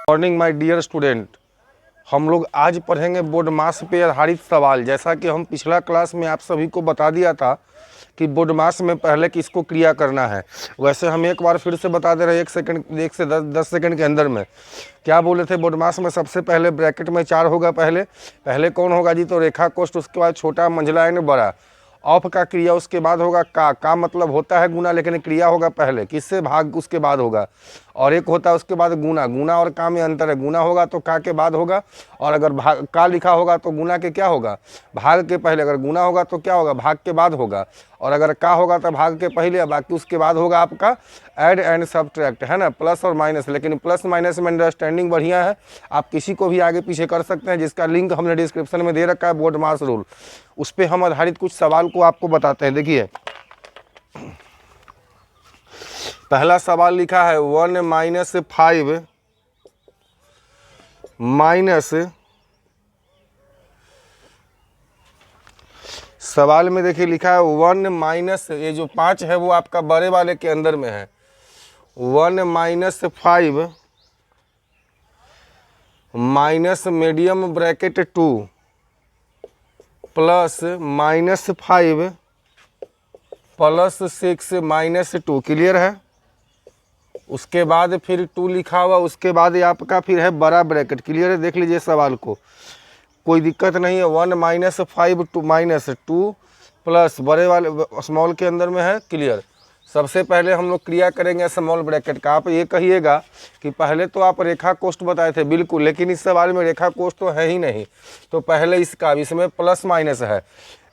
Morning my dear student, हम लोग आज पढ़ेंगे बोर्ड मास पे आधारित सवाल। जैसा कि हम पिछला क्लास में आप सभी को बता दिया था कि बोर्ड मास में पहले किसको क्रिया करना है, वैसे हम एक बार फिर से बता दे रहे हैं। 1 से 10 सेकंड के अंदर में क्या बोले थे। बोर्ड मास में सबसे पहले ब्रैकेट में 4 होगा। पहले कौन होगा जी? तो रेखा कोष्ठ, उसके बाद छोटा, मंझला एंड बड़ा। ऑफ का क्रिया उसके बाद होगा का मतलब होता है गुना, लेकिन क्रिया होगा पहले, किससे? भाग उसके बाद होगा। और एक होता है उसके बाद गुना। गुना और का में अंतर है, गुना होगा तो का के बाद होगा, और अगर भाग का लिखा होगा तो गुना के क्या होगा? भाग के पहले। अगर गुना होगा तो क्या होगा? भाग के बाद होगा। और अगर का होगा तो भाग के पहले, बाकी उसके बाद होगा आपका ऐड एंड सब्ट्रैक्ट, है ना, प्लस और माइनस। लेकिन प्लस माइनस में अंडरस्टैंडिंग बढ़िया है, आप किसी को भी आगे पीछे कर सकते हैं, जिसका लिंक हमने डिस्क्रिप्शन में दे रखा है, बोर्ड मास रूल। उस पर हम आधारित कुछ सवाल को आपको बताते हैं। देखिए, पहला सवाल लिखा है 1 - 5 माइनस, सवाल में देखिए लिखा है 1 माइनस, ये जो 5 है वो आपका बड़े वाले के अंदर में है। 1 - 5 minus medium bracket 2 plus -5 plus 6 -2। Clear है? उसके बाद फिर 2 लिखा हुआ, उसके बाद ये आपका फिर है बड़ा ब्रैकेट। क्लियर है? देख लीजिए सवाल को, कोई दिक्कत नहीं है। 1 - 5 -2 प्लस बड़े वाले स्मॉल के अंदर में है। क्लियर? सबसे पहले हम लोग क्रिया करेंगे स्मॉल ब्रैकेट का। आप ये कहिएगा कि पहले तो आप रेखा कोष्ठ बताए थे, बिल्कुल, लेकिन इस सवाल में रेखा कोष्ठ तो है ही नहीं, तो पहले इसका, इसमें प्लस माइनस है।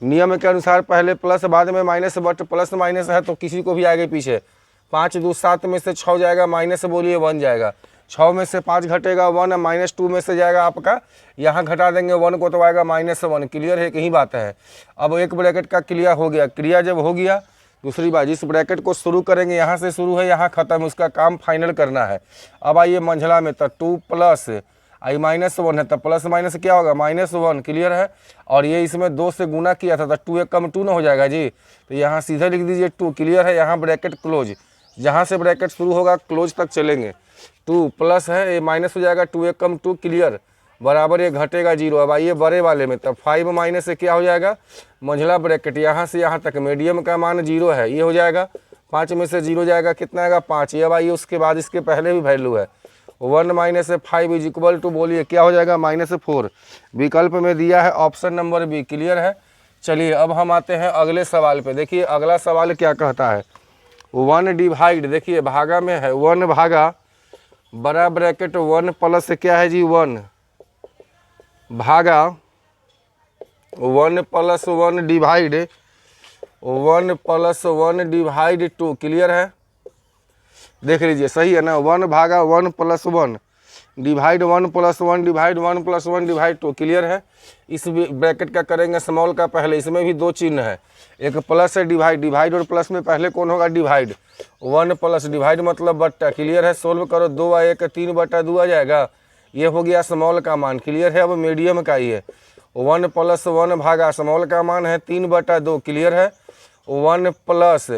नियम के अनुसार पहले प्लस बाद में माइनस, बट प्लस माइनस है तो किसी को भी आगे पीछे 5 2 7 में से 6 जाएगा, माइनस बोलिए 1 जाएगा। 6 में से 5 घटेगा 1, -2 में से जाएगा आपका, यहाँ घटा देंगे 1 को तो आएगा -1। क्लियर है? यही बात है। अब एक ब्रैकेट का क्रिया हो गया। क्रिया जब हो गया, दूसरी बात, जिस ब्रैकेट को शुरू करेंगे यहाँ से शुरू है, यहाँ खत्म, उसका काम फाइनल करना है। अब आइए मंझला में, तो 2 प्लस आई -1 है, तो प्लस माइनस क्या होगा? -1। क्लियर है? और ये इसमें 2 से गुना किया था, तो 2 एक कम 2 ना हो जाएगा जी, तो यहाँ सीधे लिख दीजिए 2। क्लियर है? यहाँ ब्रैकेट क्लोज, जहाँ से ब्रैकेट शुरू होगा क्लोज तक चलेंगे। 2 प्लस है, ये माइनस हो जाएगा, 2 एक कम 2। क्लियर? बराबर ये घटेगा 0। अब आइए बड़े वाले में, तब 5 माइनस से क्या हो जाएगा? मंझला ब्रैकेट, यहाँ से यहाँ तक मीडियम का मान 0 है, ये हो जाएगा 5 में से 0 जाएगा, कितना आएगा? 5। ये अब आइए उसके बाद इसके पहले भी वैल्यू है, 1 - 5 इज इक्वल टू, बोलिए क्या हो जाएगा? -4। विकल्प में दिया है ऑप्शन नंबर बी। क्लियर है? चलिए अब हम आते हैं अगले सवाल पे। देखिए अगला सवाल क्या कहता है। 1 डिवाइड, देखिए भागा में है, 1 भागा बड़ा ब्रैकेट 1 प्लस क्या है जी? 1 भागा 1 + 1 डिवाइड 1 + 1 डिवाइड 2। क्लियर है? देख लीजिए, सही है ना? 1 भागा 1 + 1 डिवाइड 1 + 1 डिवाइड 1 + 1 डिवाइड 2। क्लियर है? इस ब्रैकेट का करेंगे स्मॉल का पहले, इसमें भी 2 चिन्ह है, एक प्लस है, डिवाइड। डिवाइड और प्लस में पहले कौन होगा? डिवाइड। 1 प्लस डिवाइड मतलब बट्टा। क्लियर है? सोल्व करो, 2 और 1 3/2 आ जाएगा, ये हो गया स्मॉल का मान। क्लियर है? अब मीडियम का ही है, 1 + 1 भागा स्मॉल का मान है 3/2। क्लियर है? 1 प्लस,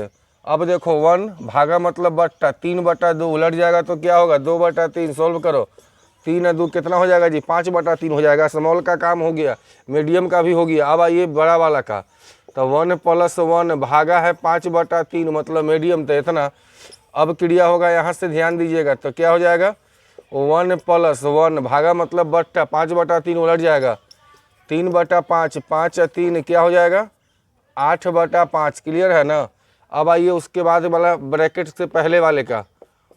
अब देखो 1 भागा मतलब बट्टा, 3/2 उलट जाएगा तो क्या होगा? 2/3। सोल्व करो, 3 और 2 कितना हो जाएगा जी? 5/3 हो जाएगा। स्मॉल का काम हो गया, मीडियम का भी हो गया। अब आइए बड़ा वाला का, तो 1 + 1 भागा है 5/3 मतलब मीडियम, तो इतना। अब क्रिया होगा, यहाँ से ध्यान दीजिएगा, तो क्या हो जाएगा? 1 + 1 भागा मतलब बट्टा, 5/3 उलट जाएगा, 3/5, 5 और 3 क्या हो जाएगा? 8/5। क्लियर है ना? अब आइए उसके बाद वाला ब्रैकेट से पहले वाले का,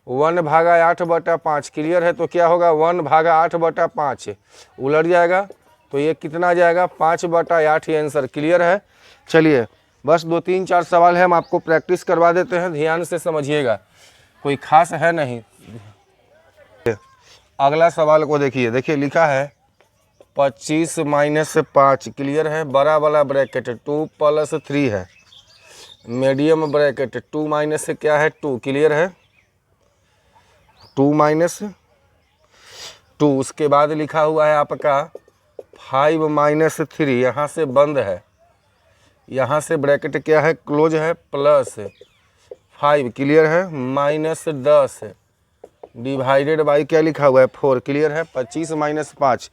1 भागा 8/5। क्लियर है? तो क्या होगा? 1 भागा 8/5 उलट जाएगा, तो ये कितना आ जाएगा? 5/8 ये आंसर। क्लियर है? चलिए बस 2 3 4 सवाल है, हम आपको प्रैक्टिस करवा देते हैं, ध्यान से समझिएगा, कोई खास है नहीं। अगला सवाल को देखिए, देखिए लिखा है 25 - 5। क्लियर है? बड़ा वाला ब्रैकेट 2 + 3 है, मीडियम ब्रैकेट 2 माइनस से क्या है? 2। क्लियर है? 2 - 2, उसके बाद लिखा हुआ है आपका 5 - 3, यहाँ से बंद है, यहाँ से ब्रैकेट क्या है? क्लोज है, प्लस 5। क्लियर है? -10 डिवाइडेड बाई क्या लिखा हुआ है 4, क्लियर है। 25 माइनस 5,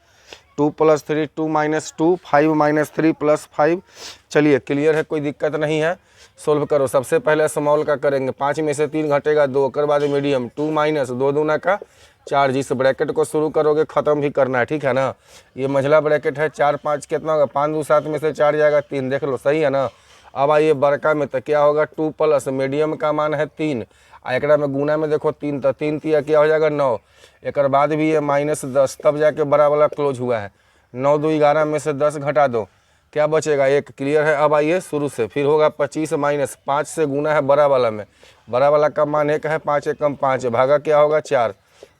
2 + 3, 2 - 2, 5 - 3 + 5। चलिए क्लियर है, कोई दिक्कत नहीं है। सोल्व करो। सबसे पहले स्मॉल का करेंगे, 5 में से 3 घटेगा 2, उसके बाद मीडियम 2 - 2 दूना का 4। जिस ब्रैकेट को शुरू करोगे ख़त्म भी करना है, ठीक है ना। ये मंझला ब्रैकेट है, 4 5 कितना होगा, 5 2 7 में से 4 जाएगा 3, देख लो सही है ना। अब आइए बड़का में, तो क्या होगा 2 प्लस मीडियम का मान है 3, आ एकड़ा में गुना में देखो 3, तो 3 तिया क्या हो जाएगा 9। एक बाद भी ये -10, तब जाके बड़ा वाला क्लोज हुआ है। 9 2 11 में से 10 घटा दो, क्या बचेगा 1, क्लियर है। अब आइए शुरू से, फिर होगा 25 माइनस 5 से गुना है बड़ा वाला में, बड़ा वाला का मान 1 है, 5 एकम 5, भागा क्या होगा 4।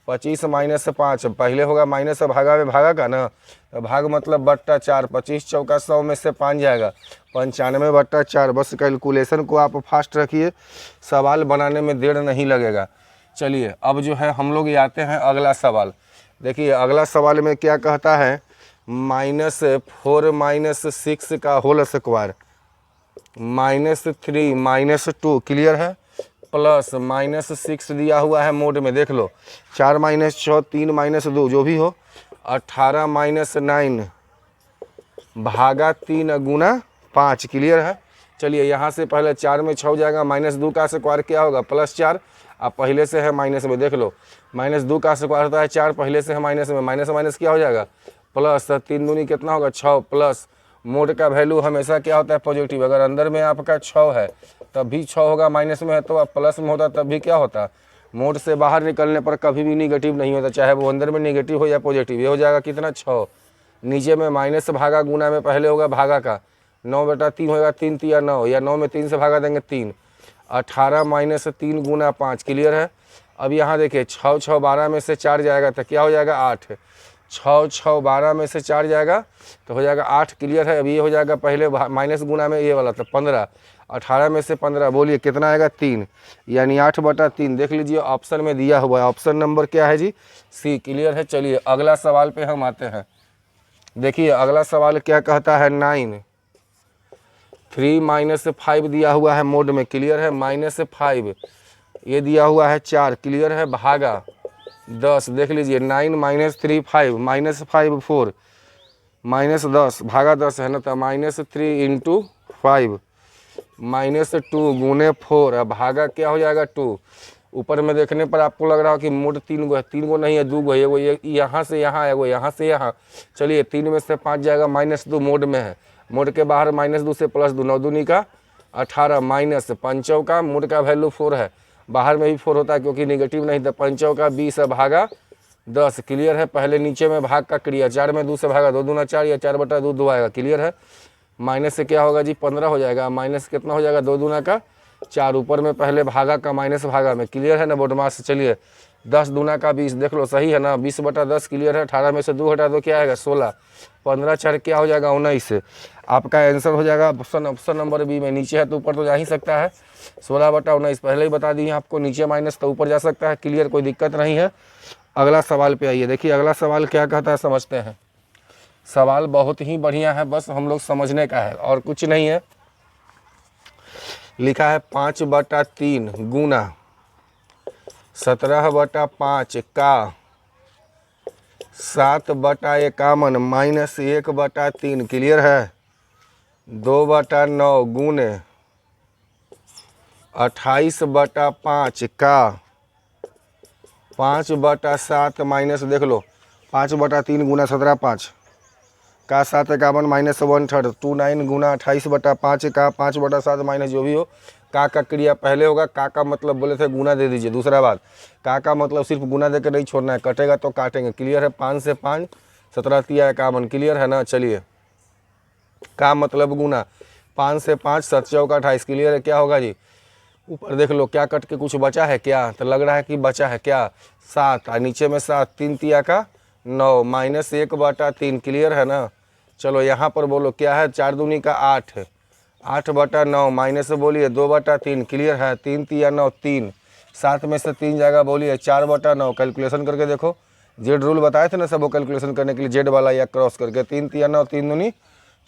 25 माइनस 5, पहले होगा माइनस भागा में भागा का ना, तो भाग मतलब बट्टा 4। 25 चौका 100 में से 5 जाएगा, 95/4। बस कैलकुलेशन को आप फास्ट रखिए, सवाल बनाने में देर नहीं लगेगा। चलिए अब जो है हम लोग आते हैं अगला सवाल। देखिए अगला सवाल में क्या कहता है, -4 - 6 का होल स्क्वायर, -3 - 2, क्लियर है, प्लस -6 दिया हुआ है मोड में, देख लो 4 - 6, 3 - 2 जो भी हो, 18 - 9 भागा 3 गुना 5, क्लियर है। चलिए यहाँ से पहले 4 में 6 जाएगा, -2 का स्क्वायर क्या होगा +4, आप पहले से है माइनस में, देख लो -2 का स्क्वायर होता है 4, पहले से है माइनस में, माइनस माइनस क्या हो जाएगा प्लस, 3 दूनी कितना होगा 6, प्लस मोड का वैल्यू हमेशा क्या होता है पॉजिटिव, अगर अंदर में आपका 6 है तब भी 6 होगा, माइनस में है तो अब प्लस में होता तब भी क्या होता, मोड से बाहर निकलने पर कभी भी निगेटिव नहीं होता, चाहे वो अंदर में निगेटिव हो या पॉजिटिव। ये हो जाएगा कितना 6, नीचे में माइनस भागा गुना में पहले होगा भागा का, 9/3 होगा, 3 तिया 9, या 9 में 3 से भागा देंगे 3, 18 - 3 गुना 5, क्लियर है। अब यहाँ देखिए 6 6 12 में से 4 जाएगा तो क्या हो जाएगा 8, 6 6 12 में से 4 जाएगा तो हो जाएगा 8, क्लियर है। अब ये हो जाएगा पहले माइनस गुना में ये वाला तो 15, 18 में से 15 बोलिए कितना आएगा 3, यानी 8/3। देख लीजिए ऑप्शन में दिया हुआ है, ऑप्शन नंबर क्या है जी सी, क्लियर है। चलिए अगला सवाल पे हम आते हैं। देखिए अगला सवाल क्या कहता है, 9 3 - 5 दिया हुआ है मोड में, क्लियर है, -5 ये दिया हुआ है 4, क्लियर है, भागा 10, देख लीजिए 9 - 3 5, -5 4, -10 भागा 10 है ना, तो -3 × 5 -2 गुने 4, अब भागा क्या हो जाएगा 2। ऊपर में देखने पर आपको लग रहा हो कि मोड 3 गो है, 3 गो नहीं है 2 गो है, वो ये यहाँ से यहाँ है, वो यहाँ से यहाँ। चलिए 3 में से 5 जाएगा, -2 मोड में है, मोड के बाहर -2 से +2, 9 दूनी का 18, माइनस 5 का मोड का वैल्यू 4 है, बाहर में भी 4 होता है क्योंकि निगेटिव नहीं था, 5 का 20 भागा 10, क्लियर है। पहले नीचे में भाग का क्रिया, 4 में 2 से भागा 2 दूना 4, या 4/2 2 आएगा, क्लियर है। माइनस से क्या होगा जी 15 हो जाएगा, माइनस कितना हो जाएगा 2 दूना का 4, ऊपर में पहले भागा का माइनस भागा में, क्लियर है ना बोडमास। चलिए 10 दूना का 20, देख लो सही है ना, 20/10, क्लियर है। 18 में से 2 हटा दो क्या आएगा 16, 15 4 क्या हो जाएगा 19, आपका आंसर हो जाएगा ऑप्शन नंबर बी में। नीचे है तो ऊपर तो जा ही सकता है, 16/19 पहले ही बता दिए आपको, नीचे माइनस तो ऊपर जा सकता है, क्लियर, कोई दिक्कत नहीं है। अगला सवाल पे आइए। देखिए अगला सवाल क्या कहता है समझते हैं। सवाल बहुत ही बढ़िया है, बस हम लोग समझने का है और कुछ नहीं है। लिखा है 5/3 गुना 17/5 का 7/51 माइनस 1/3, क्लियर है, 2/9 गुने 28/5 का 5/7 माइनस, देख लो 5/3 गुना 17/5 का 751 माइनस 1/3, 29 गुना 28/5 का 5/7 माइनस जो भी हो, का क्रिया पहले होगा, का मतलब बोले थे गुना दे दीजिए। दूसरा बात का मतलब सिर्फ गुना देकर नहीं छोड़ना है, कटेगा तो काटेंगे, क्लियर है। 5 से 5 17 तिया 51, क्लियर है ना। चलिए का मतलब गुना, 5 से 5 7 चौका 28, क्लियर है। क्या होगा जी ऊपर देख लो क्या कट के कुछ बचा है क्या, तो लग रहा है कि बचा है क्या 7, और नीचे में 7, 3 तिया का 9 माइनस 1/3, क्लियर है ना। चलो यहाँ पर बोलो क्या है, 4 दूनी का 8, 8/9 माइनस बोलिए 2/3, क्लियर है, 3 तिया 9 3, 7 में से 3 जाएगा बोलिए 4/9, कैलकुलेशन करके देखो, जेड रूल बताए थे ना सब वो कैलकुलेशन करने के लिए, जेड वाला या क्रॉस करके, 3 तिया 9 3 दूनी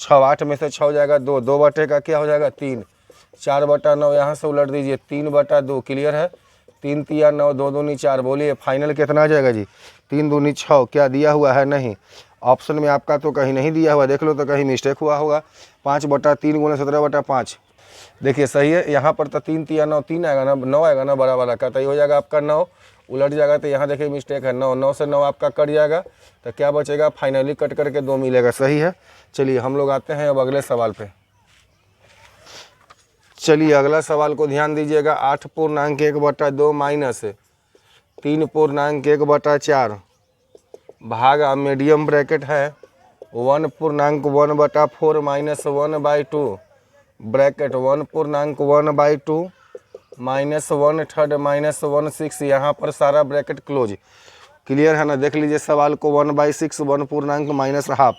6, 8 में से 6 जाएगा 2, 2 बटे का क्या हो जाएगा 3, 4/9 यहाँ से उलट दीजिए 3/2, क्लियर है, 3 तिया 9, 2 दूनी 4, बोलिए फाइनल कितना आ जाएगा जी? 3 दूनी 6। क्या दिया हुआ है? नहीं, ऑप्शन में आपका तो कहीं नहीं दिया हुआ, देख लो तो कहीं मिस्टेक हुआ होगा। 5/3 गुना 17/5, देखिए सही है। यहाँ पर तो 3 तिया 9, 3 आएगा ना, 9 आएगा ना बड़ा वाला का, तो ये हो जाएगा आपका 9, उलट जाएगा तो यहाँ देखिए मिस्टेक है 9, 9 से 9 आपका कट जाएगा, तो क्या बचेगा? फाइनली कट करके 2 मिलेगा, सही है। चलिए हम लोग आते हैं अब अगले सवाल पे। चलिए अगला सवाल को ध्यान दीजिएगा। 8.1/2 माइनस 3.1/4 भागा मीडियम ब्रैकेट है 1.1/4 माइनस 1/2 ब्रैकेट 1.1/2 माइनस 1/3 माइनस 1/6, यहाँ पर सारा ब्रैकेट क्लोज। क्लियर है ना? देख लीजिए सवाल को। 1/6 1 माइनस हाफ,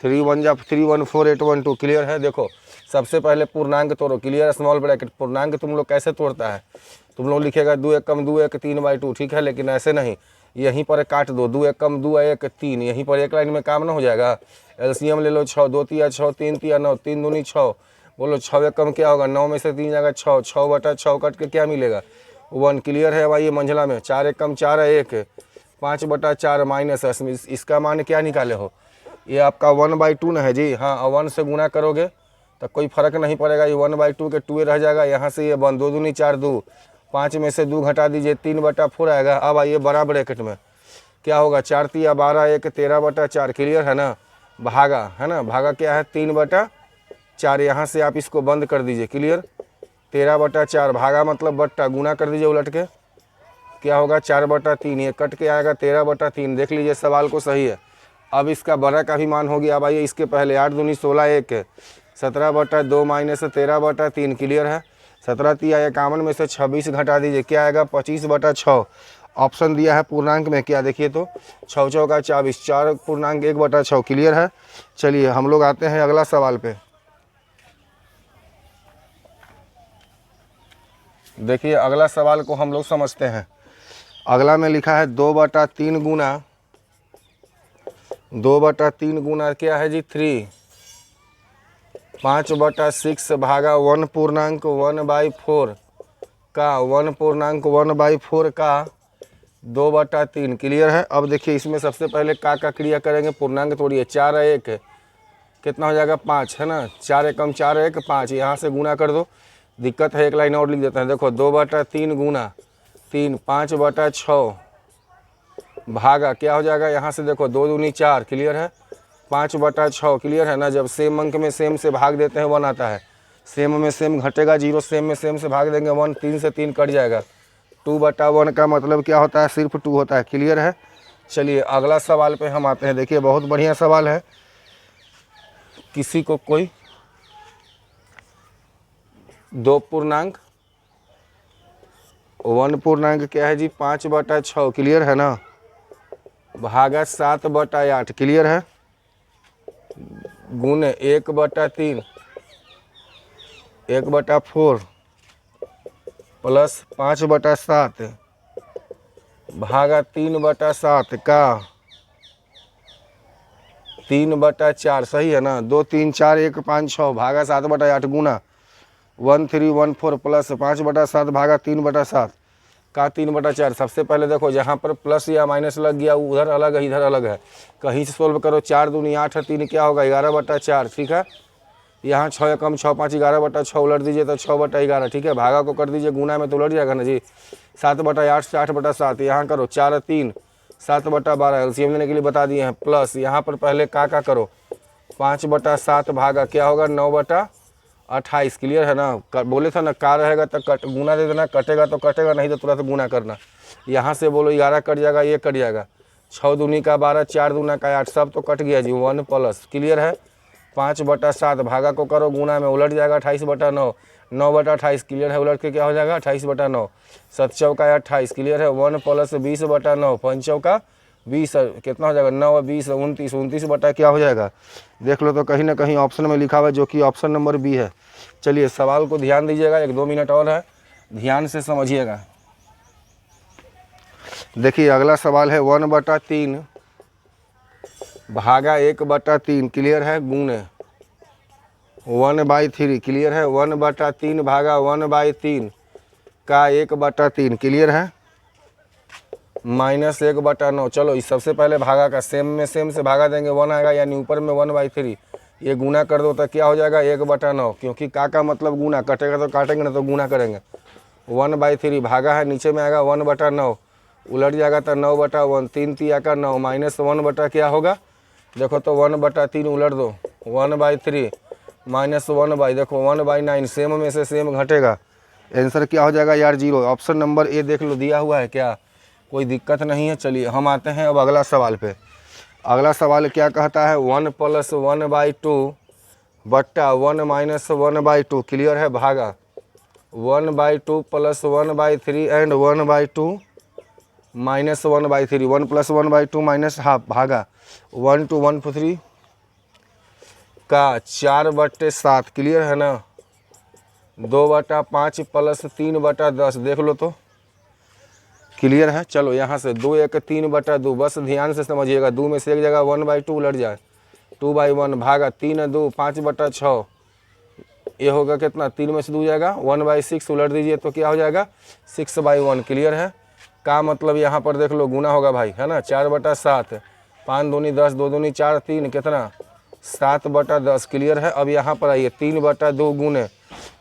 3 1 जा 3 1 4 8 1 2। क्लियर है? देखो सबसे पहले पूर्णांक तोड़ो। क्लियर? स्मॉल ब्रैकेट पूर्णांक तुम लोग कैसे तोड़ता है? तुम लोग लिखेगा 2 1 कम 2 1 3/2, ठीक है, लेकिन ऐसे नहीं, यहीं पर काट दो, 2 1 कम 2 1 3, यहीं पर एक लाइन में काम ना हो जाएगा। एलसीएम ले लो 6, 2 तिया 6, 3 तिया 9, 3 दूनी 6, बोलो 6 1 कम क्या होगा? 9 में से 3 जाएगा 6, 6/6 कट के क्या मिलेगा? 1। क्लियर है भाई? ये मंझला में 4 1 कम 4 है 1, 5/4 माइनस इसका मान क्या निकाले हो? ये आपका 1/2 ना है जी। हाँ, 1 से गुना करोगे तो कोई फर्क नहीं पड़ेगा, ये 1/2 के 2 रह जाएगा। यहाँ से ये 2 दूनी 4 2, 5 में से 2 घटा दीजिए, 3/4 आएगा। अब आइए बड़ा ब्रैकेट में क्या होगा? 4 तिया 12 1 13/4। क्लियर है ना? भागा है ना? भागा क्या है? 3/4। यहाँ से आप इसको बंद कर दीजिए। क्लियर? 13/4 भागा मतलब बट्टा, गुना कर दीजिए उलट के, क्या होगा? 4/3, ये कट के आएगा 13/3। देख लीजिए सवाल को, सही है। अब इसका बड़ा का भी मान हो गया। अब आइए इसके पहले 8 दूनी 16 1, 17/2 माइनस 13/3। क्लियर है? 17 तिया 51 में से 26 घटा दीजिए, क्या आएगा? 25/6। ऑप्शन दिया है पूर्णांक में, क्या देखिए तो 6 चौका 24, 4.1/6। क्लियर है? चलिए हम लोग आते हैं अगला सवाल पे। देखिए अगला सवाल को हम लोग समझते हैं। अगला में लिखा है 2/3 गुना 2/3 गुना क्या है जी? 3, 5/6 भागा 1.1/4 का 1.1/4 का 2/3। क्लियर है? अब देखिए इसमें सबसे पहले का क्रिया करेंगे, पूर्णांक तोड़िए। 4 1 कितना हो जाएगा? 5 है ना? 4 1 कम 4 1 5, यहाँ से गुना कर दो। दिक्कत है, एक लाइन और लिख देते हैं। देखो 2/3 गुना 3, 5/6 भागा क्या हो जाएगा? यहाँ से देखो 2 दूनी 4। क्लियर है? 5/6। क्लियर है ना? जब सेम अंक में सेम से भाग देते हैं 1 आता है, सेम में सेम घटेगा 0, सेम में सेम से भाग देंगे 1, 3 से 3 कट जाएगा। 2/1 का मतलब क्या होता है? सिर्फ 2 होता है। क्लियर है? चलिए अगला सवाल पे हम आते हैं। देखिए बहुत बढ़िया सवाल है। किसी को कोई 2 पूर्णांक 1 क्या है जी? 5/6। क्लियर है ना? भागा 7/8। क्लियर है? गुने 1/3 1/4 प्लस 5/7 भागा 3/7 का 3/4। सही है ना? 2 3 4 1 5 6 भागा 7/8 गुना 1314 प्लस 5/7 भागा 3/7 का 3/4। सबसे पहले देखो जहाँ पर प्लस या माइनस लग गया उधर अलग है, इधर अलग है, कहीं से सोल्व करो। 4 दूनी 8 है, 3 क्या होगा? 11/4। ठीक है? यहाँ 6 कम 6 5 11/6 उलट दीजिए तो 6/11। ठीक है? भागा को कर दीजिए, गुना में तो उलट जाएगा ना जी। 7/8 से 8/7, यहाँ करो 4 3 7/12। एलसीएम लेने के लिए बता दिए हैं। प्लस यहाँ पर पहले का करो 5/7 भागा क्या होगा? 9/28। क्लियर है ना? बोले था ना का रहेगा तो कट गुना दे देना, कटेगा तो कटेगा, नहीं तो तुरंत गुना करना। यहाँ से बोलो 11 कट जाएगा, ये कट जाएगा। 6 दूनी का 12, 4 दूना का 8, सब तो कट गया जी। 1 प्लस। क्लियर है? 5/7 भागा को करो, गुना में उलट जाएगा 28/9, 9/28। क्लियर है? उलट के क्या हो जाएगा? 28/9। 7 चौका 28। क्लियर है? 1 प्लस 20/9, 5 चौका 20, कितना हो जाएगा? 9 20 29, 29 बटा क्या हो जाएगा? देख लो तो कहीं ना कहीं ऑप्शन में लिखा हुआ है, जो कि ऑप्शन नंबर बी है। चलिए सवाल को ध्यान दीजिएगा, 1-2 मिनट और है, ध्यान से समझिएगा। देखिए अगला सवाल है 1/3 भागा 1/3। क्लियर है? गुणे 1/3। क्लियर है? 1/3 भागा 1/3 का 1/3 क्लियर है, -1/9। चलो इस सबसे पहले भागा का सेम में सेम से भागा देंगे, 1 आएगा, यानी ऊपर में 1/3, ये गुना कर दो तो क्या हो जाएगा 1/9, क्योंकि का मतलब गुना, कटेगा तो काटेंगे ना तो गुना करेंगे। 1/3 भागा है, नीचे में आएगा 1/9, उलट जाएगा तो 9/1, 3 तिया का 9, -1 बटा क्या होगा, देखो तो 1/3 उलट दो, 1/3 -1/, देखो 1/9, सेम में से सेम घटेगा, आंसर क्या हो जाएगा यार 0। ऑप्शन नंबर ए देख लो दिया हुआ है, क्या कोई दिक्कत नहीं है। चलिए हम आते हैं अब अगला सवाल पे। अगला सवाल क्या कहता है, 1 + 1/2 बट्टा 1 - 1/2 क्लियर है, भागा 1/2 + 1/3 एंड 1/2 -1/3, 1 + 1/2 -½ भागा 1 to 1/3 का 4/7 क्लियर है ना, 2/5 + 3/10 देख लो तो क्लियर है। चलो यहाँ से 2 1 3/2, बस ध्यान से समझिएगा, 2 में से एक जगह 1/2 उलट जाए, 2/1 भागा 3 2 5/6, ये होगा कितना, 3 में से 2 जाएगा 1/6 उलट दीजिए तो क्या हो जाएगा 6/1 क्लियर है। का मतलब यहाँ पर देख लो गुना होगा भाई, है ना, 4/7, 5 दूनी 10, 2 दूनी 4, 3 कितना 7/10 क्लियर है। अब यहाँ पर आइए 3/2 गुने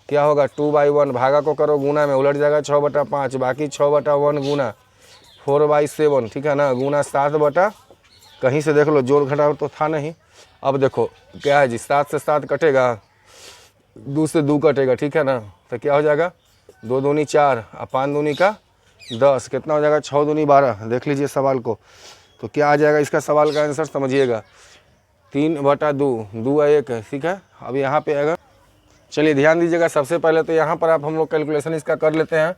क्या होगा 2/1, भागा को करो गुना में, उलट जाएगा 6/5, बाकी 6/1 गुना 4/7 ठीक है ना, गुना 7 कहीं से देख लो जोड़ घटाव तो था नहीं। अब देखो क्या है जी, 7 से 7 कटेगा, 2 से 2 कटेगा ठीक है ना, तो क्या हो जाएगा 2 दूनी 4 और 5 दूनी का 10, कितना हो जाएगा 6 दूनी 12। देख लीजिए सवाल को, तो क्या आ जाएगा इसका सवाल का आंसर समझिएगा 3/2, 2 1 ठीक है। अब यहाँ पे आएगा, चलिए ध्यान दीजिएगा, सबसे पहले तो यहाँ पर आप हम लोग कैलकुलेशन इसका कर लेते हैं,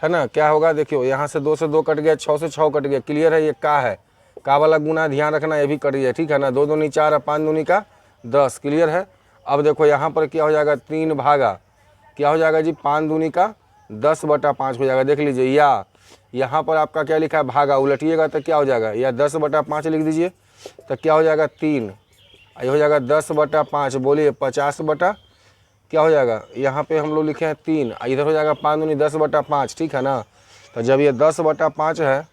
है ना। क्या होगा देखियो, यहाँ से 2 से 2 कट गया, 6 से 6 कट गया क्लियर है, ये का है, का वाला गुना ध्यान रखना, ये भी कट गया ठीक है ना, 2 दूनी 4 और 5 दूनी का 10 क्लियर है। अब देखो यहाँ पर क्या हो जाएगा 3 भागा क्या हो जाएगा जी 5 दूनी का 10/5 हो जाएगा, देख लीजिए, या यहाँ पर आपका क्या लिखा है भागा, उलटिएगा तो क्या हो जाएगा, या 10/5 लिख दीजिए तो क्या हो जाएगा 3, ये हो जाएगा 10/5, बोलिए 50 क्या हो जाएगा, यहाँ पे हम लोग लिखे हैं 3, इधर हो जाएगा 5 दूनी 10/5 ठीक है ना। तो जब ये 10/5 है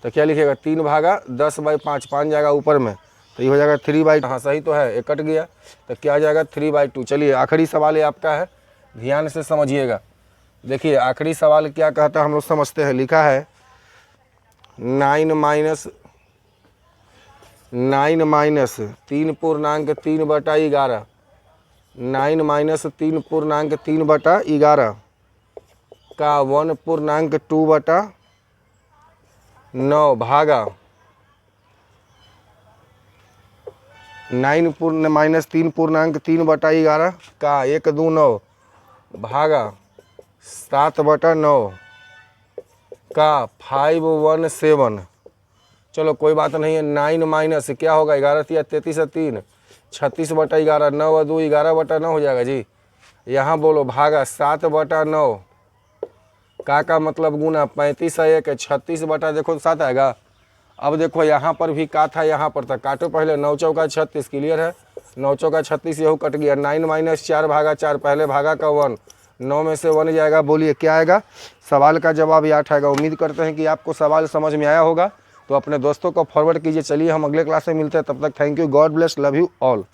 तो क्या लिखेगा 3 भागा 10/5, 5 जाएगा ऊपर में, तो ये हो जाएगा 3/2, हाँ सही तो है, एक कट गया तो क्या आ जाएगा 3/2। चलिए आखिरी सवाल ये आपका है, ध्यान से समझिएगा। देखिए आखिरी सवाल क्या कहता है हम लोग समझते हैं, लिखा है 9 - 3/3 9 - 3/3 का 1/2/9 भागा 9 - 3/3 का 1 2 9 भागा 7/9 का 517। चलो कोई बात नहीं है, 9 माइनस क्या होगा 11 तिया 33 और 3 36/11, 9 और 2 11/9 हो जाएगा जी। यहाँ बोलो भागा 7/9 का मतलब गुना 35 और 1 36 देखो 7 आएगा। अब देखो यहाँ पर भी का था, यहाँ पर था, काटो पहले, 9 चौका 36 क्लियर है, 9 चौका 36 यहू कट गया। 9 - 4/4 पहले भागा का 1, 9 में से 1 जाएगा, बोलिए क्या आएगा, सवाल का जवाब 8 आएगा। उम्मीद करते हैं कि आपको सवाल समझ में आया होगा, तो अपने दोस्तों को फॉरवर्ड कीजिए। चलिए हम अगले क्लास में मिलते हैं, तब तक thank you, God bless, love you all.